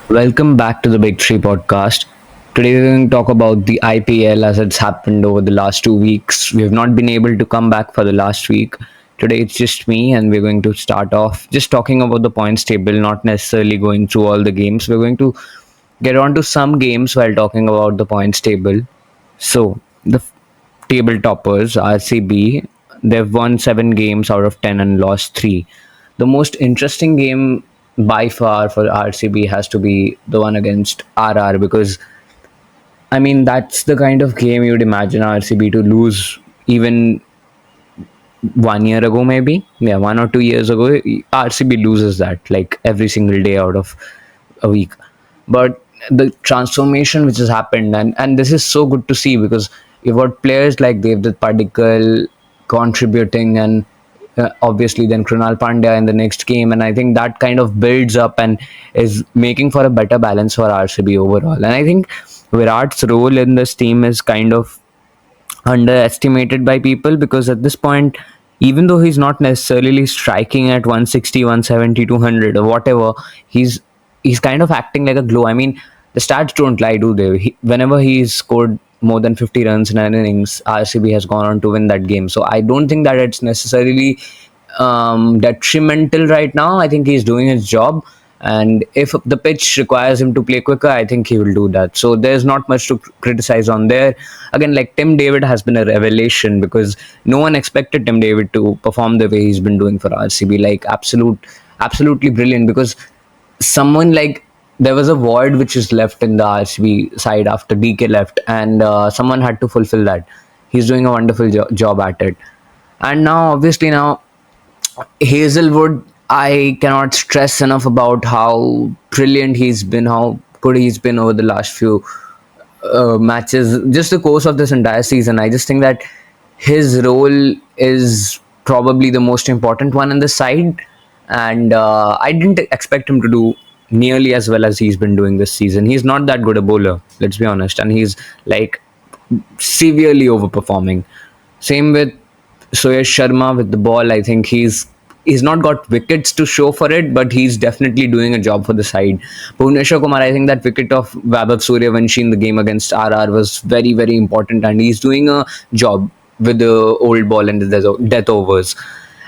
Welcome back to the Big Three podcast. Today we're going to talk about the IPL as it's happened over the last 2 weeks. We have not been able to come back for the last week. Today it's just me, and we're going to start off just talking about the points table, not necessarily going through all the games. We're going to get on to some games while talking about the points table. So, table toppers, RCB, they've won 7 games out of 10 and lost 3. The most interesting game by far for RCB has to be the one against RR because I mean that's the kind of game you'd imagine RCB to lose even 1 year ago, maybe. Yeah, 1 or 2 years ago, RCB loses that like every single day out of a week. But the transformation which has happened, and this is so good to see because you've got players like Devdutt Padikkal contributing, and obviously then Krunal Pandya in the next game, and I think that kind of builds up and is making for a better balance for RCB overall. And I think Virat's role in this team is kind of underestimated by people because at this point, even though he's not necessarily striking at 160, 170, 200 or whatever, he's kind of acting like a glue. I mean, the stats don't lie, do they? Whenever he's scored more than 50 runs in an innings, RCB has gone on to win that game. So I don't think that it's necessarily detrimental right now. I think he's doing his job. And if the pitch requires him to play quicker, I think he will do that. So there's not much to criticize on there. Again, like Tim David has been a revelation because no one expected Tim David to perform the way he's been doing for RCB. Like absolutely brilliant. Because someone like there was a void which is left in the RCB side after DK left, and someone had to fulfill that. He's doing a wonderful job at it. And now, obviously, now Hazelwood, I cannot stress enough about how brilliant he's been, how good he's been over the last few matches, just the course of this entire season. I just think that his role is probably the most important one in the side, and I didn't expect him to do nearly as well as he's been doing this season. He's not that good a bowler, let's be honest, and he's like severely overperforming. Same with Suyash Sharma with the ball. I think he's not got wickets to show for it, but he's definitely doing a job for the side. Bhuvneshwar Kumar, I think that wicket of Vaibhav Suryavanshi in the game against RR was very, very important, and he's doing a job with the old ball and the death overs.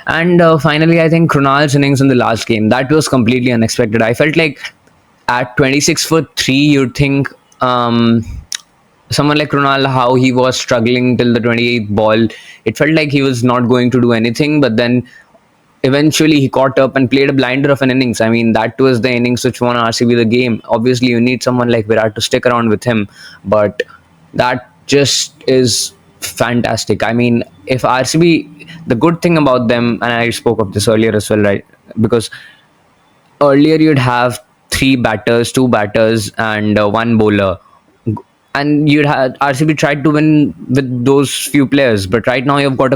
And finally, I think Krunal's innings in the last game, that was completely unexpected. I felt like at 26 for 3, you'd think someone like Krunal, how he was struggling till the 28th ball. It felt like he was not going to do anything, but then eventually he caught up and played a blinder of an innings. I mean, that was the innings which won RCB the game. Obviously, you need someone like Virat to stick around with him, but that just is fantastic. I mean, if RCB, the good thing about them, and I spoke of this earlier as well, right? Because earlier you'd have three batters, two batters, and one bowler, and you'd have RCB tried to win with those few players, but right now you've got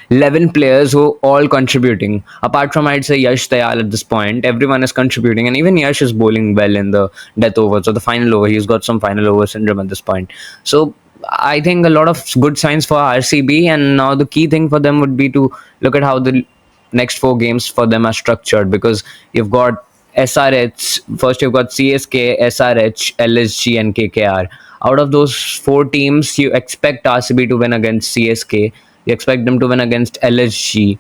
11 players who are all contributing. Apart from I'd say Yash Dayal at this point, everyone is contributing, and even Yash is bowling well in the death overs or the final over. He's got some final over syndrome at this point. So I think a lot of good signs for RCB, and now the key thing for them would be to look at how the next 4 games for them are structured because you've got SRH. First, you've got CSK, SRH, LSG, and KKR. Out of those 4 teams, you expect RCB to win against CSK. You expect them to win against LSG.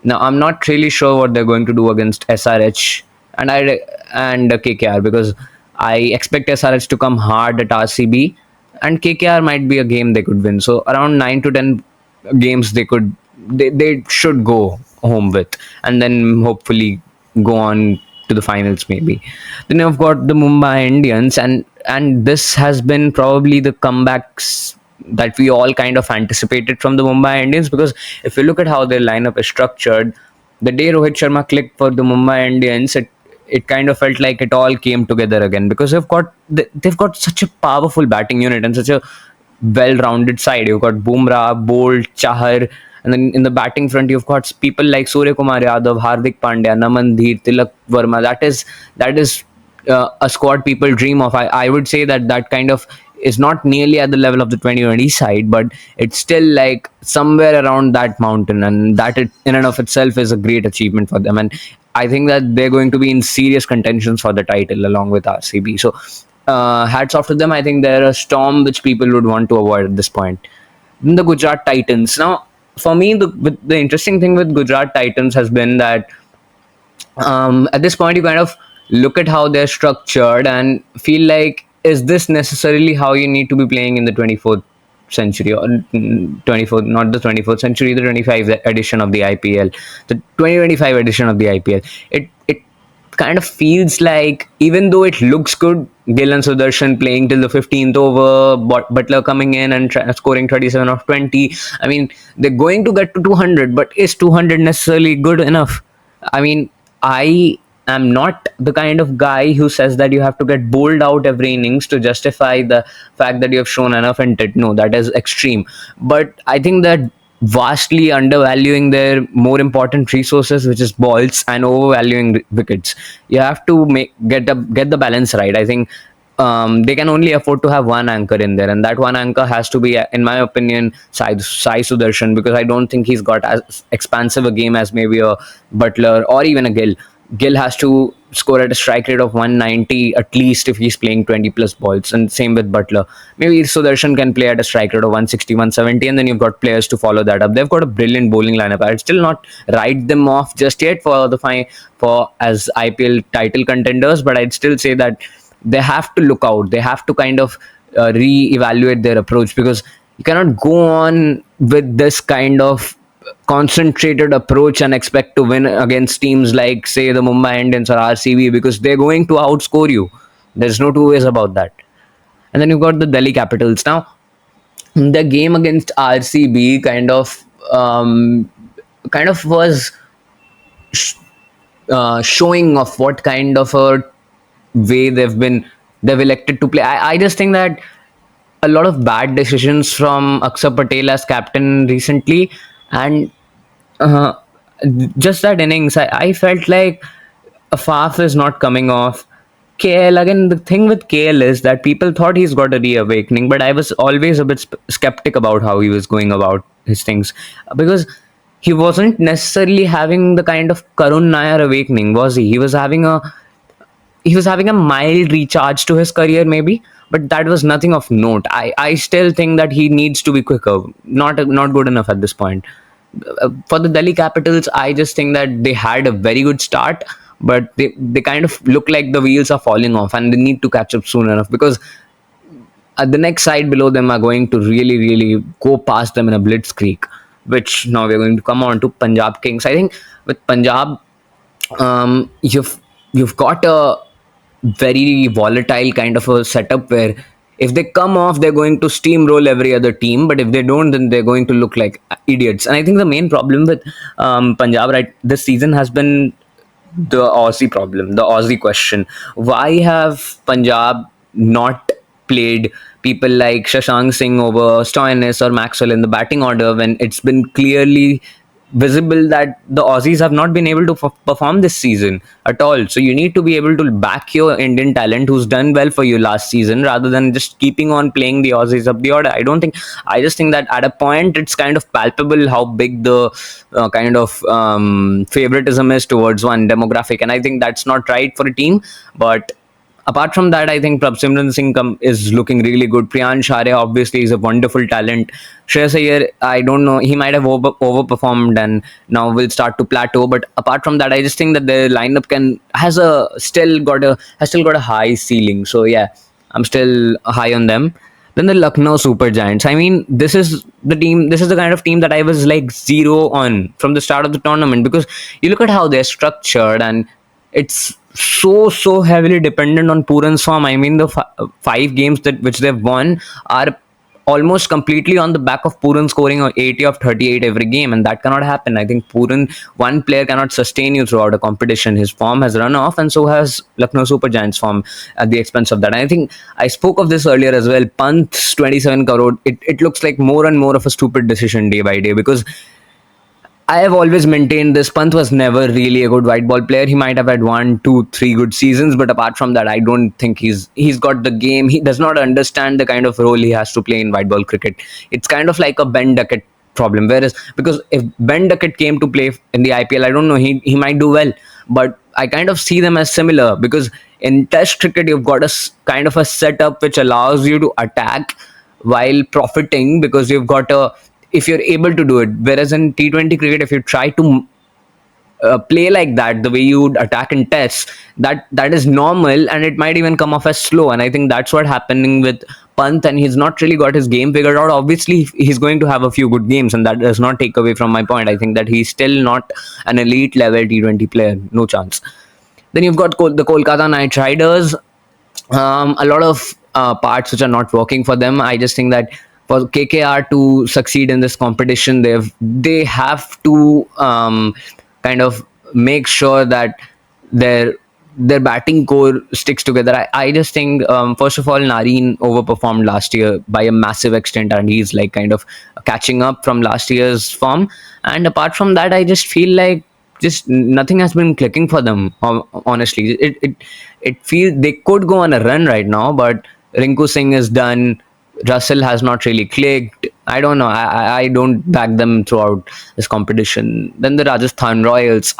Now, I'm not really sure what they're going to do against SRH and KKR because I expect SRH to come hard at RCB, and KKR might be a game they could win. So around 9 to 10 games they should go home with, and then hopefully go on to the finals maybe. Then you've got the Mumbai Indians, and this has been probably the comebacks that we all kind of anticipated from the Mumbai Indians because if you look at how their lineup is structured, the day Rohit Sharma clicked for the Mumbai Indians, it kind of felt like it all came together again because they've got such a powerful batting unit and such a well-rounded side. You've got Bumrah, Bolt, Chahar, and then in the batting front you've got people like Surya Kumar Yadav, Hardik Pandya, Naman Dheer, Tilak Verma. That is a squad people dream of. I would say that kind of is not nearly at the level of the 2020 side, but it's still like somewhere around that mountain, and that in and of itself is a great achievement for them. And I think that they're going to be in serious contentions for the title along with RCB. So hats off to them. I think they're a storm which people would want to avoid at this point. Then the Gujarat Titans. Now, for me, the interesting thing with Gujarat Titans has been that at this point you kind of look at how they're structured and feel like, is this necessarily how you need to be playing in the 24th century, or 24th, not the 24th century, the 25th edition of the IPL, the 2025 edition of the IPL. It kind of feels like, even though it looks good, Gill and Sudarshan playing till the 15th over, Butler coming in and scoring 37 of 20. I mean, they're going to get to 200, but is 200 necessarily good enough? I mean, I am not the kind of guy who says that you have to get bowled out every innings to justify the fact that you have shown enough intent. No, that is extreme. But I think that vastly undervaluing their more important resources, which is balls, and overvaluing wickets. You have to get the balance right. I think they can only afford to have one anchor in there, and that one anchor has to be, in my opinion, Sai Sudarshan, because I don't think he's got as expansive a game as maybe a Butler or even a Gill. Gill has to score at a strike rate of 190 at least if he's playing 20 plus balls, and same with Butler. Maybe Sudarshan can play at a strike rate of 160, 170, and then you've got players to follow that up. They've got a brilliant bowling lineup. I'd still not write them off just yet for as IPL title contenders, but I'd still say that they have to look out. They have to kind of re-evaluate their approach, because you cannot go on with this kind of concentrated approach and expect to win against teams like, say, the Mumbai Indians or RCB, because they're going to outscore you. There's no two ways about that. And then you've got the Delhi Capitals. Now, the game against RCB kind of was showing of what kind of a way they've elected to play. I just think that a lot of bad decisions from Akshar Patel as captain recently, and uh, just that innings, I felt like Afaf is not coming off. KL, again, the thing with KL is that people thought he's got a reawakening, but I was always a bit skeptic about how he was going about his things, because he wasn't necessarily having the kind of Karun Nair awakening, was he? He was having a mild recharge to his career, maybe, but that was nothing of note. I still think that he needs to be quicker. Not good enough at this point. For the Delhi Capitals, I just think that they had a very good start, but they kind of look like the wheels are falling off, and they need to catch up soon enough, because the next side below them are going to really, really go past them in a blitzkrieg. Which now we're going to come on to Punjab Kings. I think with Punjab, you've got a very volatile kind of a setup where if they come off, they're going to steamroll every other team, but if they don't, then they're going to look like idiots. And I think the main problem with Punjab right this season has been the Aussie problem, the Aussie question. Why have Punjab not played people like Shashank Singh over Stoinis or Maxwell in the batting order, when it's been clearly visible that the Aussies have not been able to perform this season at all? So you need to be able to back your Indian talent who's done well for you last season, rather than just keeping on playing the Aussies up the order. I just think that at a point it's kind of palpable how big the kind of favoritism is towards one demographic, and I think that's not right for a team. But apart from that, I think Prabhsimran Singh is looking really good. Priyansh Arya obviously is a wonderful talent. Shreyas Iyer, I don't know, he might have overperformed and now will start to plateau. But apart from that, I just think that the lineup has still got a high ceiling. So yeah, I'm still high on them. Then the Lucknow Super Giants. I mean, this is the team. This is the kind of team that I was like zero on from the start of the tournament, because you look at how they're structured, and it's so heavily dependent on Puran's form. I mean, the 5 games that which they've won are almost completely on the back of Puran scoring 80 of 38 every game, and that cannot happen. I think Puran, one player cannot sustain you throughout a competition. His form has run off, and so has Lucknow Super Giants form at the expense of that. And I think I spoke of this earlier as well. Pant's 27 crore, it looks like more and more of a stupid decision day by day, because I have always maintained this. Pant was never really a good white ball player. He might have had 1, 2, 3 good seasons, but apart from that, I don't think he's got the game. He does not understand the kind of role he has to play in white ball cricket. It's kind of like a Ben Duckett problem. Whereas, because if Ben Duckett came to play in the IPL, I don't know, he might do well. but I kind of see them as similar, because in Test cricket you've got kind of a setup which allows you to attack while profiting, because you've got a if you're able to do it. Whereas in T20 cricket, if you try to play like that, the way you would attack in tests, that is normal, and it might even come off as slow. And I think that's what happening with Pant, and he's not really got his game figured out. Obviously he's going to have a few good games, and that does not take away from my point. I think that he's still not an elite level T20 player, no chance. Then you've got the Kolkata Knight Riders. A lot of parts which are not working for them. I just think that for KKR to succeed in this competition, they have to kind of make sure that their their batting core sticks together. I just think, first of all, Nareen overperformed last year by a massive extent, and he's like kind of catching up from last year's form. And apart from that, I just feel like just nothing has been clicking for them. Honestly, it feels they could go on a run right now, but Rinku Singh is done. Russell has not really clicked. I don't know. I don't back them throughout this competition. Then the Rajasthan Royals.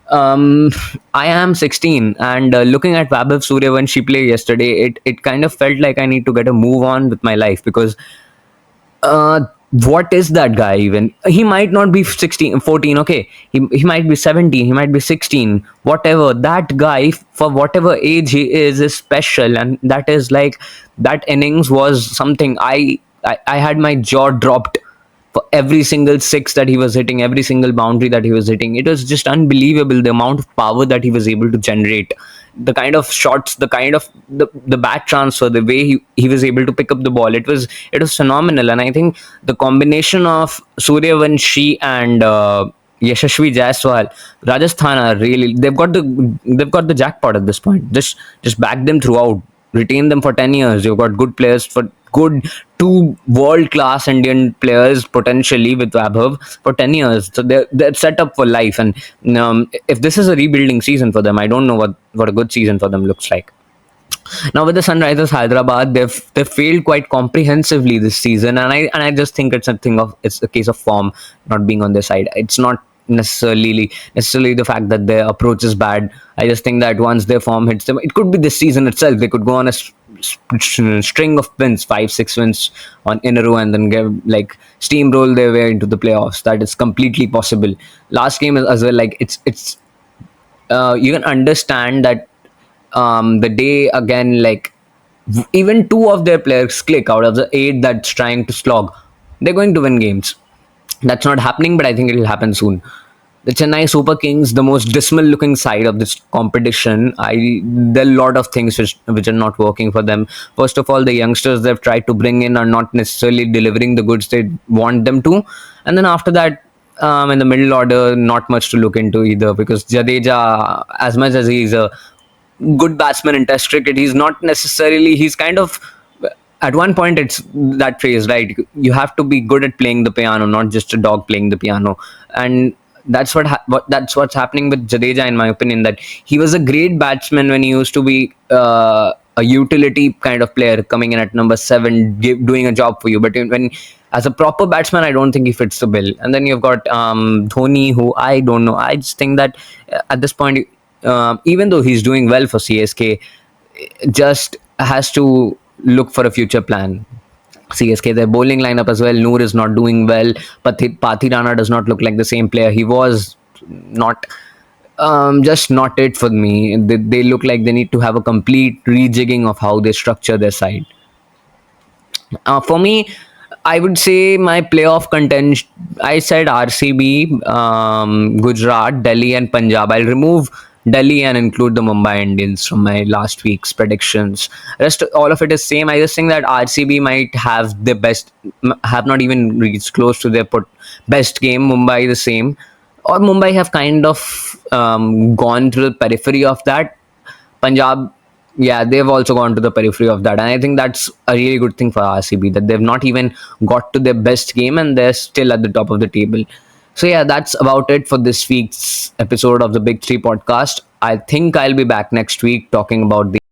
Um, I am 16, and looking at Vaibhav Suryavanshi play yesterday, it kind of felt like I need to get a move on with my life, because what is that guy even? He might not be 16, 14. Okay, he might be 17, he might be 16, whatever. That guy, for whatever age he is special, and that is like, that innings was something. I had my jaw dropped for every single six that he was hitting, every single boundary that he was hitting. It was just unbelievable, the amount of power that he was able to generate, the kind of shots, the kind of the back transfer, the way he was able to pick up the ball. It was phenomenal. And I think the combination of Suryavanshi and Yashasvi Jaiswal, Rajasthan are really, they've got the jackpot at this point. Just back them throughout, retain them for 10 years. You've got good players, for good two world class Indian players potentially with Vaibhav for 10 years. So they're set up for life. And if this is a rebuilding season for them, I don't know what a good season for them looks like. Now with the Sunrisers Hyderabad, they've failed quite comprehensively this season, and I just think it's a case of form not being on their side. It's not necessarily the fact that their approach is bad. I just think that once their form hits them, it could be this season itself. They could go on a string of wins, 5-6 wins on in a row, and then get like steamroll their way into the playoffs. That is completely possible. Last game as well, like it's you can understand that the day again, like even two of their players click out of the eight that's trying to slog, they're going to win games. That's not happening, but I think it'll happen soon. The Chennai Super Kings, the most dismal looking side of this competition. There are a lot of things which are not working for them. First of all, the youngsters they've tried to bring in are not necessarily delivering the goods they want them to. And then after that, in the middle order, not much to look into either, because Jadeja, as much as he's a good batsman in Test cricket, he's not necessarily. He's kind of, at one point, it's that phrase, right? You have to be good at playing the piano, not just a dog playing the piano. And that's what's happening with Jadeja, in my opinion. That he was a great batsman when he used to be a utility kind of player, coming in at number seven, doing a job for you. But when as a proper batsman, I don't think he fits the bill. And then you've got Dhoni, who I don't know. I just think that at this point, even though he's doing well for CSK, just has to look for a future plan. CSK, their bowling lineup as well. Noor is not doing well. Pathi Rana does not look like the same player he was. Not just not it for me. They look like they need to have a complete rejigging of how they structure their side. For me, I would say my playoff contention. I said RCB, Gujarat, Delhi, and Punjab. I'll remove Delhi and include the Mumbai Indians from my last week's predictions. Rest all of it is same. I just think that RCB might have the best, have not even reached close to their best game. Mumbai the same, or Mumbai have kind of gone to the periphery of that. Punjab, yeah, they've also gone to the periphery of that. And I think that's a really good thing for RCB, that they've not even got to their best game and they're still at the top of the table. So, yeah, that's about it for this week's episode of the Big Three podcast. I think I'll be back next week talking about the